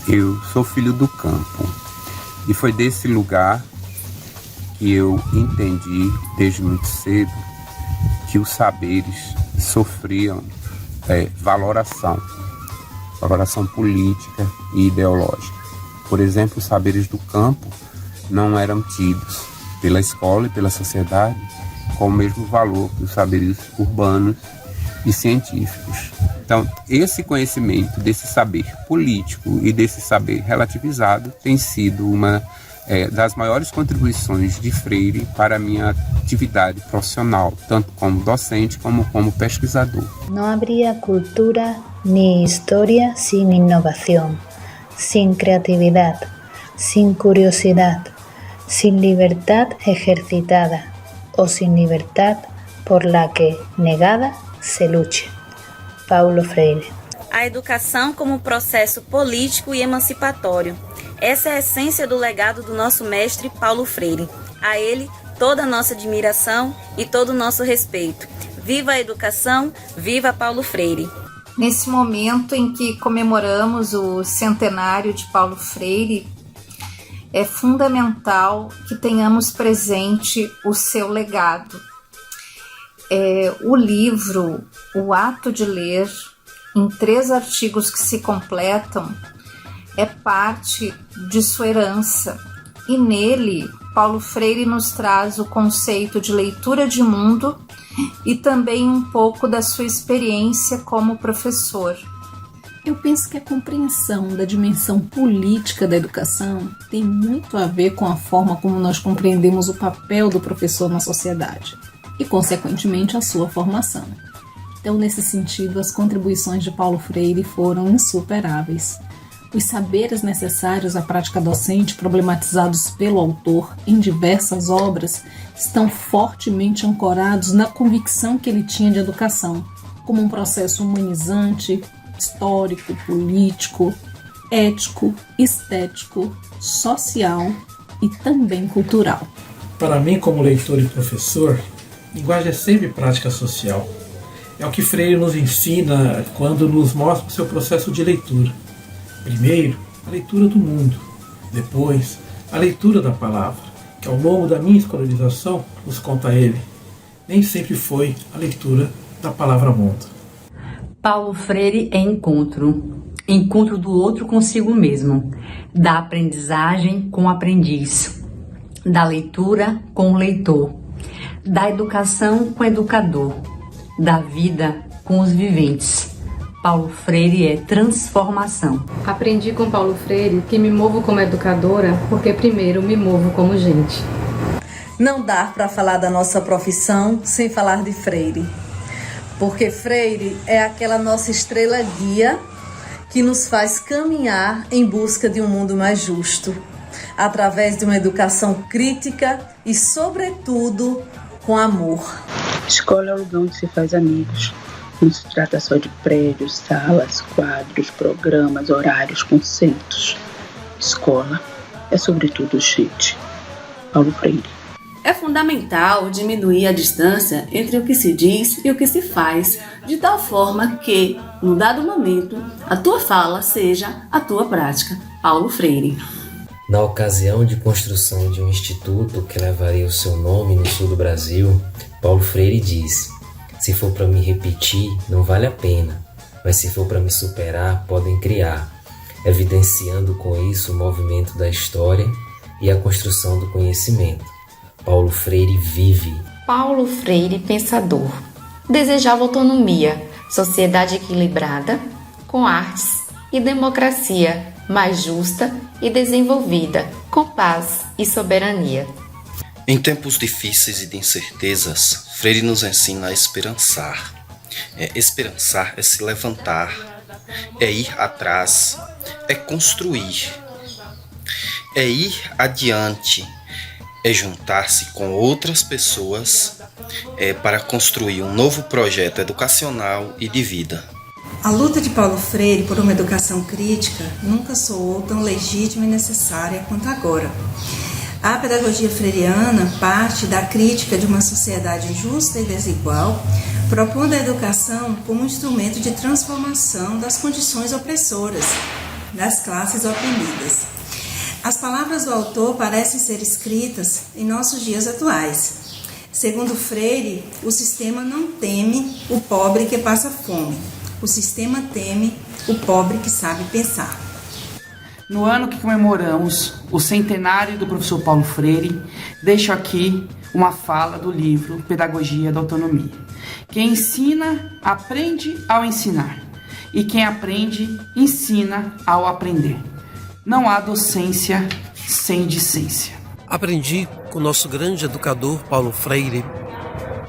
Eu sou filho do campo e foi desse lugar que eu entendi desde muito cedo que os saberes sofriam valoração política e ideológica. Por exemplo, os saberes do campo não eram tidos pela escola e pela sociedade com o mesmo valor que os saberes urbanos e científicos. Então, esse conhecimento desse saber político e desse saber relativizado tem sido uma das maiores contribuições de Freire para a minha atividade profissional, tanto como docente como pesquisador. Não haveria cultura ni historia sin innovación, sin creatividad, sin curiosidad, sin libertad ejercitada o sin libertad por la que, negada, se luche. Paulo Freire. A educação como processo político e emancipatório. Essa é a essência do legado do nosso mestre Paulo Freire. A ele, toda a nossa admiração e todo o nosso respeito. Viva a educação, viva Paulo Freire! Nesse momento em que comemoramos o centenário de Paulo Freire, é fundamental que tenhamos presente o seu legado. O livro, o ato de ler, em 3 artigos que se completam, é parte de sua herança. E nele, Paulo Freire nos traz o conceito de leitura de mundo e também um pouco da sua experiência como professor. Eu penso que a compreensão da dimensão política da educação tem muito a ver com a forma como nós compreendemos o papel do professor na sociedade e, consequentemente, a sua formação. Então, nesse sentido, as contribuições de Paulo Freire foram insuperáveis. Os saberes necessários à prática docente, problematizados pelo autor em diversas obras, estão fortemente ancorados na convicção que ele tinha de educação, como um processo humanizante, histórico, político, ético, estético, social e também cultural. Para mim, como leitor e professor, linguagem é sempre prática social. É o que Freire nos ensina quando nos mostra o seu processo de leitura. Primeiro, a leitura do mundo. Depois, a leitura da palavra, que ao longo da minha escolarização, nos conta ele, nem sempre foi a leitura da palavra mundo. Paulo Freire é encontro do outro consigo mesmo, da aprendizagem com o aprendiz, da leitura com o leitor, da educação com o educador, da vida com os viventes. Paulo Freire é transformação. Aprendi com Paulo Freire que me movo como educadora porque primeiro me movo como gente. Não dá para falar da nossa profissão sem falar de Freire, porque Freire é aquela nossa estrela guia que nos faz caminhar em busca de um mundo mais justo, através de uma educação crítica e, sobretudo, com amor. Escola é o lugar onde se faz amigos. Não se trata só de prédios, salas, quadros, programas, horários, conceitos. Escola é sobretudo gente. Paulo Freire. É fundamental diminuir a distância entre o que se diz e o que se faz, de tal forma que, num dado momento, a tua fala seja a tua prática. Paulo Freire. Na ocasião de construção de um instituto que levaria o seu nome no sul do Brasil, Paulo Freire disse: se for para me repetir, não vale a pena, mas se for para me superar, podem criar, evidenciando com isso o movimento da história e a construção do conhecimento. Paulo Freire vive. Paulo Freire, pensador, desejava autonomia, sociedade equilibrada, com artes e democracia mais justa e desenvolvida, com paz e soberania. Em tempos difíceis e de incertezas, Freire nos ensina a esperançar. Esperançar é se levantar, é ir atrás, é construir, é ir adiante, é juntar-se com outras pessoas para construir um novo projeto educacional e de vida. A luta de Paulo Freire por uma educação crítica nunca soou tão legítima e necessária quanto agora. A pedagogia freiriana parte da crítica de uma sociedade injusta e desigual, propondo a educação como um instrumento de transformação das condições opressoras, das classes oprimidas. As palavras do autor parecem ser escritas em nossos dias atuais. Segundo Freire, o sistema não teme o pobre que passa fome. O sistema teme o pobre que sabe pensar. No ano que comemoramos o centenário do professor Paulo Freire, deixo aqui uma fala do livro Pedagogia da Autonomia. Quem ensina, aprende ao ensinar. E quem aprende, ensina ao aprender. Não há docência sem discência. Aprendi com o nosso grande educador Paulo Freire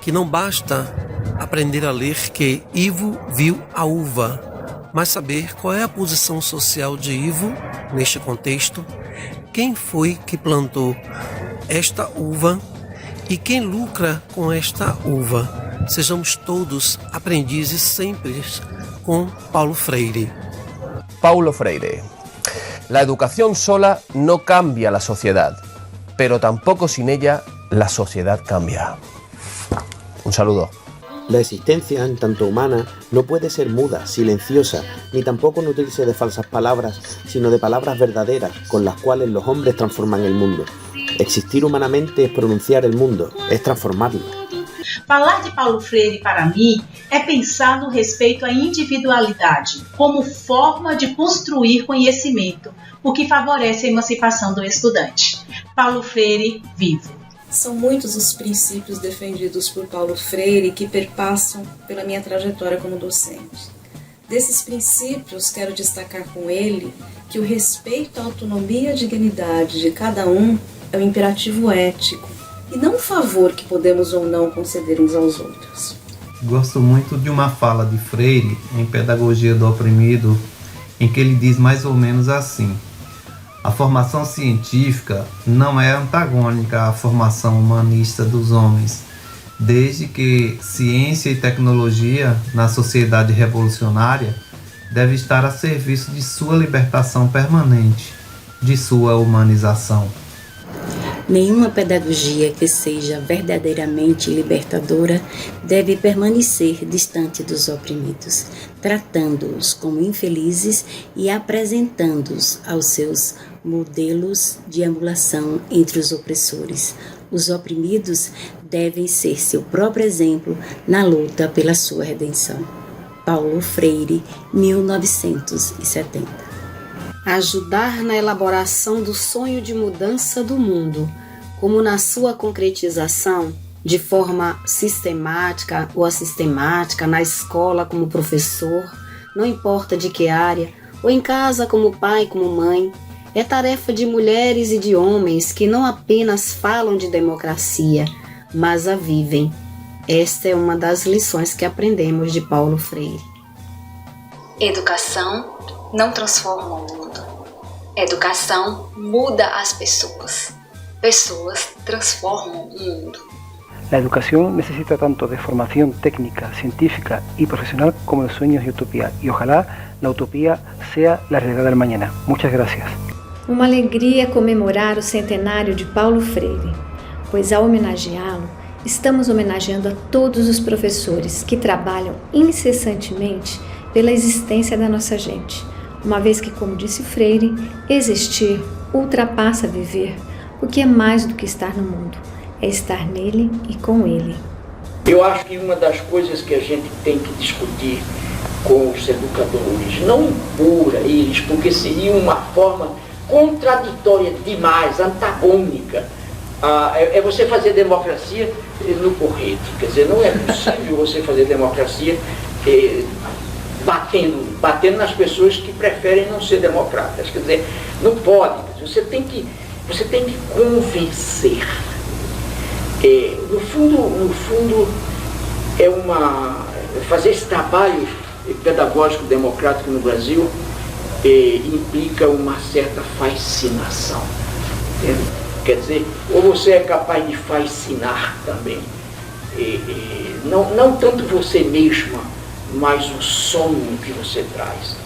que não basta aprender a ler que Ivo viu a uva, mas saber qual é a posição social de Ivo neste contexto, quem foi que plantou esta uva e quem lucra com esta uva. Sejamos todos aprendizes sempre con Paulo Freire. Paulo Freire. La educación sola no cambia la sociedad, pero tampoco sin ella la sociedad cambia. Un saludo. La existencia, en tanto humana, no puede ser muda, silenciosa, ni tampoco nutrirse de falsas palabras, sino de palabras verdaderas, con las cuales los hombres transforman el mundo. Existir humanamente es pronunciar el mundo, es transformarlo. Falar de Paulo Freire, para mim, é pensar no respeito à individualidade, como forma de construir conhecimento, o que favorece a emancipação do estudante. Paulo Freire, vivo! São muitos os princípios defendidos por Paulo Freire que perpassam pela minha trajetória como docente. Desses princípios, quero destacar com ele que o respeito à autonomia e à dignidade de cada um é um imperativo ético e não um favor que podemos ou não conceder uns aos outros. Gosto muito de uma fala de Freire em Pedagogia do Oprimido, em que ele diz mais ou menos assim: a formação científica não é antagônica à formação humanista dos homens, desde que ciência e tecnologia na sociedade revolucionária deve estar a serviço de sua libertação permanente, de sua humanização. Nenhuma pedagogia que seja verdadeiramente libertadora deve permanecer distante dos oprimidos, tratando-os como infelizes e apresentando-os aos seus modelos de emulação entre os opressores. Os oprimidos devem ser seu próprio exemplo na luta pela sua redenção. Paulo Freire, 1970. Ajudar na elaboração do sonho de mudança do mundo, como na sua concretização, de forma sistemática ou assistemática, na escola como professor, não importa de que área, ou em casa como pai, como mãe, é tarefa de mulheres e de homens que não apenas falam de democracia, mas a vivem. Esta é uma das lições que aprendemos de Paulo Freire. Educação não transforma o mundo. Educação muda as pessoas. Pessoas transformam o mundo. La educación necesita tanto de formación técnica, científica y profesional como de sueños y utopía. Y ojalá la utopía sea la realidad del mañana. Muchas gracias. Uma alegria comemorar o centenário de Paulo Freire, pois ao homenageá-lo, estamos homenageando a todos os professores que trabalham incessantemente pela existência da nossa gente, uma vez que, como disse Freire, existir ultrapassa viver, o que é mais do que estar no mundo, é estar nele e com ele. Eu acho que uma das coisas que a gente tem que discutir com os educadores, não impor a eles, porque seria uma forma contraditória demais, antagônica, é você fazer democracia no porrete. Quer dizer, não é possível você fazer democracia batendo nas pessoas que preferem não ser democratas. Quer dizer, não pode. Você tem que convencer. No fundo fazer esse trabalho pedagógico democrático no Brasil implica uma certa fascinação. Quer dizer, ou você é capaz de fascinar também, não tanto você mesma, mas o sonho que você traz.